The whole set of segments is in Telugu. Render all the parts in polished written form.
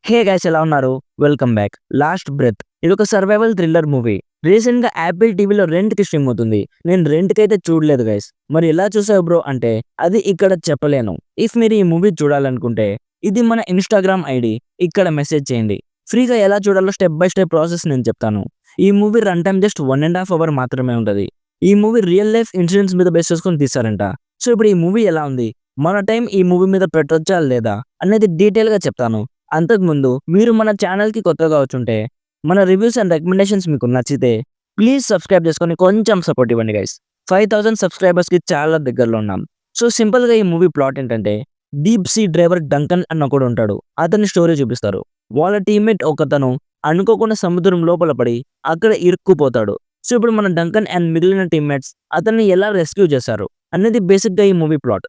హే గైస్ ఎలా ఉన్నారు? Welcome back. లాస్ట్ బ్రెత్ ఇది ఒక సర్వైవల్ థ్రిల్లర్ మూవీ. రీసెంట్ గా యాపిల్ టీవీలో రెంట్ కి స్ట్రీమ్ అవుతుంది. నేను రెంట్ కి అయితే చూడలేదు గైస్. మరి ఎలా చూసావు బ్రో అంటే అది ఇక్కడ చెప్పలేను. ఇఫ్ మీరు ఈ మూవీ చూడాలనుకుంటే ఇది మన ఇన్‌స్టాగ్రామ్ ఐడి. ఇక్కడ మెసేజ్ చేయండి. ఫ్రీగా ఎలా చూడాలో స్టెప్ బై స్టెప్ ప్రాసెస్ నేను చెప్తాను. ఈ movie run time just 1.5 hour మాత్రమే ఉంటది. ఈ మూవీ రియల్ లైఫ్ ఇన్సిడెంట్స్ మీద బేస్ చేసుకొని తీశారంట. సో ఇప్పుడు ఈ మూవీ ఎలా ఉంది? మన టైం ఈ మూవీ మీద పెట్టొచ్చా లేదా అనేది డీటెయిల్ గా చెప్తాను. అంతకుముందు మీరు మన ఛానల్‌కి కొత్తగా వచ్చుంటే, మన రివ్యూస్ అండ్ రికమెండేషన్స్ మీకు నచ్చితే, ప్లీజ్ సబ్స్క్రైబ్ చేసుకొని కొంచెం సపోర్ట్ ఇవ్వండి గైస్. 5000 సబ్స్క్రైబర్స్‌కి చాలా దగ్గరలో ఉన్నాం. సో సింపుల్‌గా ఈ మూవీ ప్లాట్ ఏంటంటే, డీప్ సీ డ్రైవర్ డంకన్ అన్న ఒకడు ఉంటాడు. అతని స్టోరీ చూపిస్తారు. వాళ్ళ టీమ్మేట్ ఒకతను అనుకోకుండా సముద్రం లోపల పడి అక్కడ ఇరుక్కుపోతాడు. సో ఇప్పుడు మన డంకన్ అండ్ మిగిలిన టీమ్మేట్స్ అతన్ని ఎలా రెస్క్యూ చేశారు అనేది బేసిక్‌గా ఈ మూవీ ప్లాట్.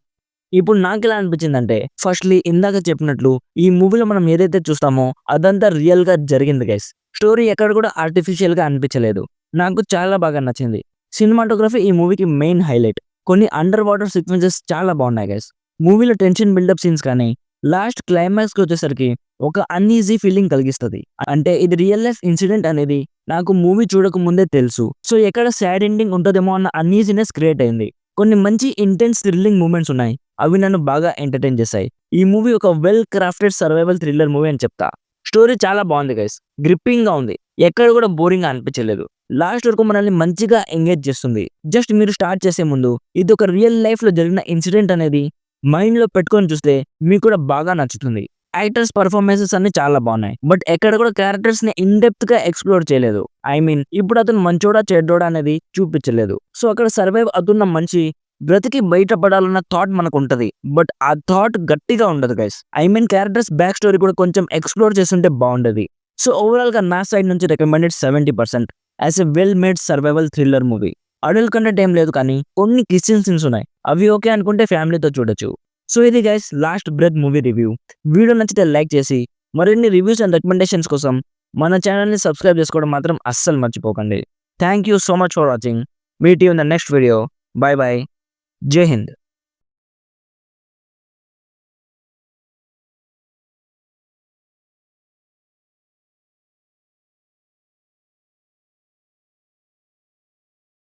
ఇప్పుడు నాకెలా అనిపించిందంటే ఫస్ట్‌లీ ఇందాక చెప్పినట్లు ఈ మూవీలో మనం ఏదైతే చూస్తామో అదంతా రియల్‌గా జరిగింది గైస్. స్టోరీ ఎక్కడ కూడా ఆర్టిఫిషియల్‌గా అనిపించలేదు. నాకు చాలా బాగా నచ్చింది. సినిమాటోగ్రఫీ ఈ మూవీకి మెయిన్ హైలైట్. కొన్ని అండర్ వాటర్ సీక్వెన్సెస్ చాలా బాగున్నాయి గైస్. మూవీలో టెన్షన్ బిల్డప్ సీన్స్ కానీ లాస్ట్ క్లైమాక్స్‌కి వచ్చేసరికి ఒక అన్‌ఈజీ ఫీలింగ్ కలిగిస్తది. అంటే ఇది రియల్ లైఫ్ ఇన్సిడెంట్ అనేది నాకు మూవీ చూడక ముందే తెలుసు. సో ఎక్కడ సాడ్ ఎండింగ్ ఉంటదేమో అన్న అన్‌ఈజీనెస్ క్రియేట్ అయింది. కొన్ని మంచి ఇంటెన్స్ థ్రిల్లింగ్ మూమెంట్స్ ఉన్నాయి. అవి నన్ను బాగా ఎంటర్‌టైన్ చేశాయి. ఈ మూవీ ఒక well crafted survival thriller movie అని చెప్తా. స్టోరీ చాలా బాగుంది గైస్. గ్రిప్పింగ్‌గా ఉంది. ఎక్కడ కూడా బోరింగ్‌గా అనిపించలేదు. లాస్ట్ వరకు మనల్ని మంచిగా ఎంగేజ్ చేస్తుంది. జస్ట్ మీరు స్టార్ట్ చేసే ముందు ఇది ఒక రియల్ లైఫ్‌లో జరిగిన ఇన్సిడెంట్ అనేది మైండ్‌లో పెట్టుకొని చూస్తే మీకు కూడా బాగా నచ్చుతుంది. యాక్టర్స్ పర్ఫార్మెన్సెస్ అన్ని చాలా బాగున్నాయి. బట్ ఎక్కడ కూడా క్యారెక్టర్స్‌ని ఇన్ డెప్త్‌గా ఎక్స్‌ప్లోర్ చేయలేదు. ఐ మీన్ ఇప్పుడు అతను మంచోడా చెడ్డోడా అనేది చూపించలేదు. సో అక్కడ సర్వైవ్ అవుతున్న మనిషి బ్రతికి బయటపడాలన్న థాట్ మనకుంటది. బట్ ఆ థాట్ గట్టిగా ఉండదు guys. I mean characters back story కూడా కొంచెం ఎక్స్‌ప్లోర్ చేస్తుంటే బాగుండేది. సో ఓవరాల్‌గా నా సైడ్ నుంచి recommended 70% as a well made survival thriller movie. Adult content ఏం లేదు కానీ కొన్ని కిస్సింగ్ సీన్స్ ఉన్నాయి. అవి ఓకే అనుకుంటే ఫ్యామిలీతో చూడొచ్చు. సో ఇది guys Last Breath movie review. Video నచ్చితే లైక్ చేసి మరిన్ని రివ్యూస్ అండ్ రికమెండేషన్స్ కోసం మన ఛానల్‌ని సబ్స్క్రైబ్ చేసుకోవడం మాత్రం అస్సలు మర్చిపోకండి. Thank you so much for watching. Meet you in the next video. By by. జై హింద్.